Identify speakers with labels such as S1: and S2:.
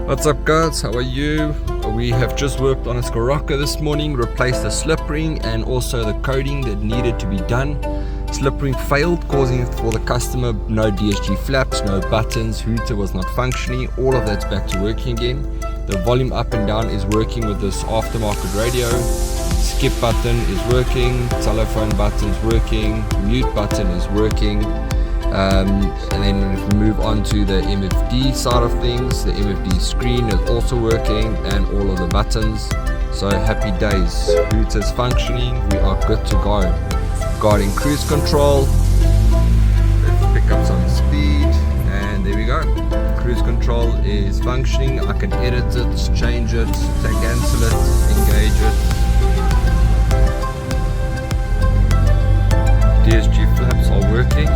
S1: What's up guys, how are you? We have just worked on a Scirocco this morning, replaced the slip ring and also the coating that needed to be done. Slip ring failed, causing for the customer no DSG flaps, no buttons, hooter was not functioning, all of that's back to working again. The volume up and down is working with this aftermarket radio. Skip button is working, telephone button is working, mute button is working. And then if we move on to the MFD side of things, the MFD screen is also working and all of the buttons. So happy days, hooter's functioning, we are good to go. Regarding cruise control, let's pick up some speed and there we go. Cruise control is functioning, I can edit it, change it, cancel it, engage it. DSG flaps are working.